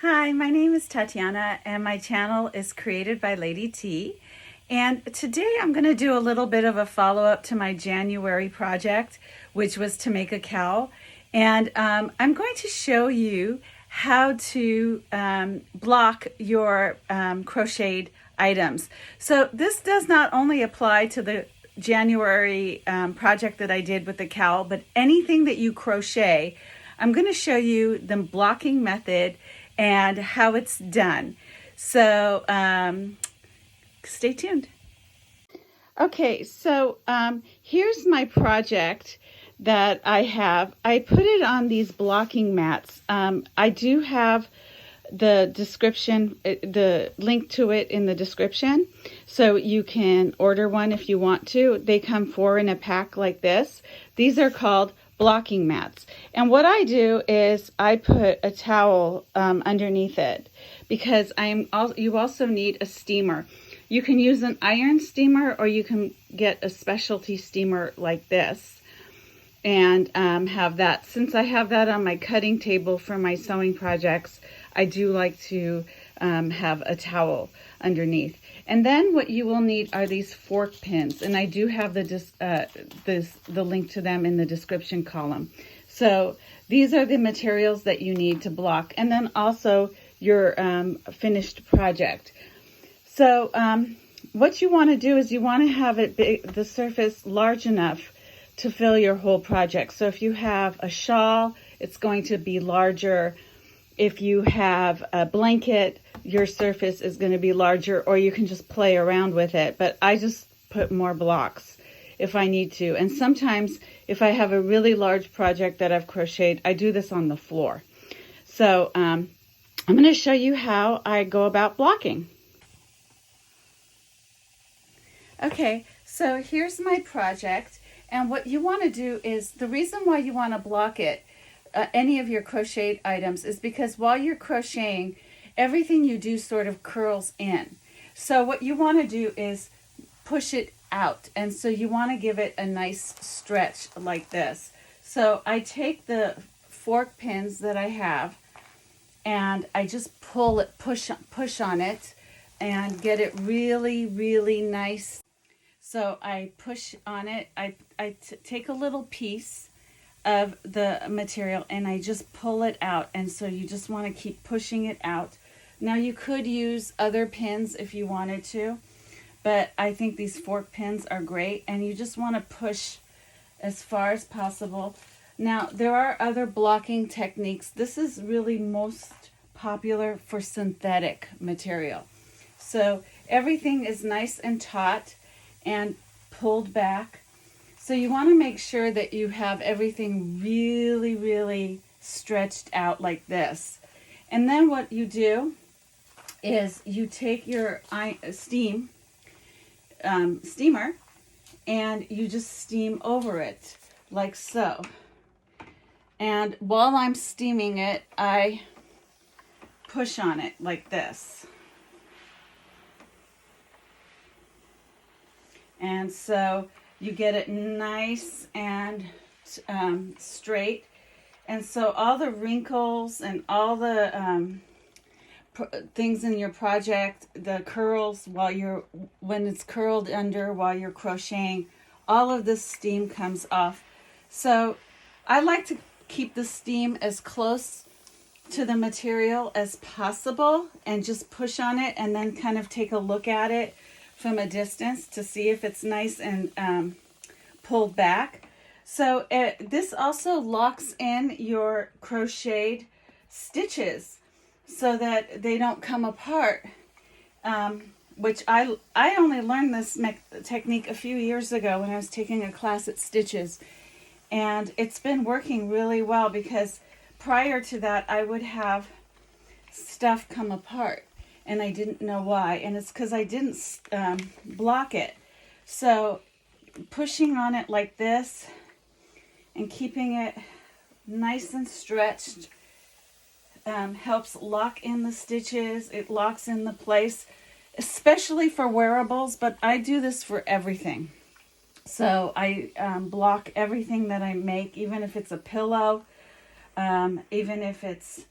Hi, my name is Tatiana and my channel is created by Lady T. And today I'm going to do a little bit of a follow-up to my January project, which was to make a cowl. And I'm going to show you how to block your crocheted items. So this does not only apply to the January project that I did with the cowl, but anything that you crochet, I'm going to show you the blocking method and how it's done. So stay tuned. Okay, so here's my project that I have. I put it on these blocking mats. I do have the description, the link to it in the description, so you can order one if you want to. They come 4 in a pack like this. These are called blocking mats, and what I do is I put a towel underneath it, because you also need a steamer. You can use an iron steamer, or you can get a specialty steamer like this and have that. Since I have that on my cutting table for my sewing projects, I do like to have a towel underneath. And then what you will need are these fork pins, and I do have the link to them in the description column. So these are the materials that you need to block, and then also your finished project. So what you want to do is you want to have the surface large enough to fill your whole project. So if you have a shawl, it's going to be larger. If you have a blanket, your surface is going to be larger, or you can just play around with it. But I just put more blocks if I need to. And sometimes if I have a really large project that I've crocheted, I do this on the floor. So I'm going to show you how I go about blocking. Okay, so here's my project, and what you want to do is, the reason why you want to block it, any of your crocheted items, is because while you're crocheting, everything you do sort of curls in. So what you want to do is push it out, and so you want to give it a nice stretch like this. So I take the fork pins that I have, and I just push on it, and get it really, really nice. So I push on it. I take a little piece of the material and I just pull it out, and so you just want to keep pushing it out. Now you could use other pins if you wanted to, but I think these fork pins are great, and you just want to push as far as possible. Now there are other blocking techniques. This is really most popular for synthetic material. So everything is nice and taut and pulled back. So you want to make sure that you have everything really, really stretched out like this. And then what you do is you take your steamer and you just steam over it like so. And while I'm steaming it, I push on it like this. And so you get it nice and straight. And so all the wrinkles and all the things in your project, the curls when it's curled under while you're crocheting, all of this steam comes off. So I like to keep the steam as close to the material as possible and just push on it, and then kind of take a look at it from a distance to see if it's nice and pulled back. So this also locks in your crocheted stitches so that they don't come apart, which I only learned this technique a few years ago when I was taking a class at Stitches, and it's been working really well, because prior to that I would have stuff come apart and I didn't know why, and it's because I didn't block it. So pushing on it like this and keeping it nice and stretched helps lock in the stitches. It locks in the place, especially for wearables, but I do this for everything. So I block everything that I make, even if it's a pillow, even if it's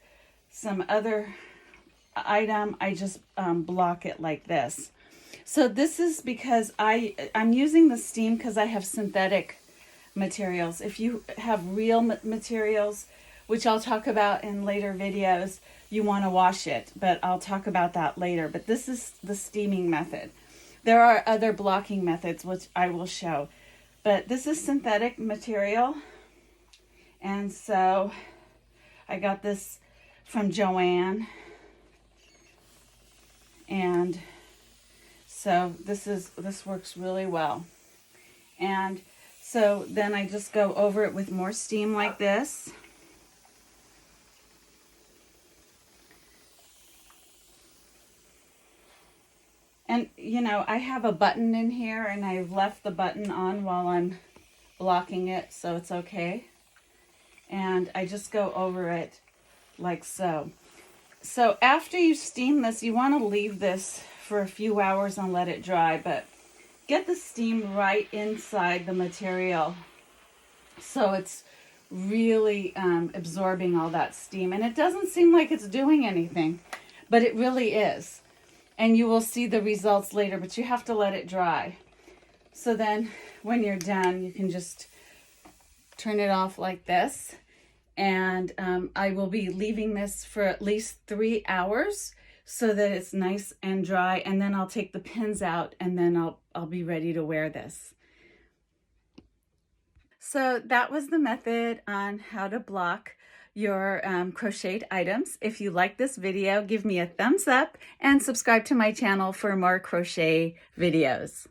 some other item, I just block it like this. So this is because I'm using the steam because I have synthetic materials. If you have real materials, which I'll talk about in later videos, you want to wash it, but I'll talk about that later. But this is the steaming method. There are other blocking methods, which I will show, but this is synthetic material. And so I got this from Joann, and so this works really well. And so then I just go over it with more steam like this. And you know, I have a button in here and I've left the button on while I'm blocking it, so it's okay. And I just go over it like so. So after you steam this, you want to leave this for a few hours and let it dry, but get the steam right inside the material so it's really absorbing all that steam. And it doesn't seem like it's doing anything, but it really is. And you will see the results later, but you have to let it dry. So then when you're done, you can just turn it off like this. And I will be leaving this for at least 3 hours so that it's nice and dry. And then I'll take the pins out and then I'll be ready to wear this. So that was the method on how to block your crocheted items. If you like this video, give me a thumbs up and subscribe to my channel for more crochet videos.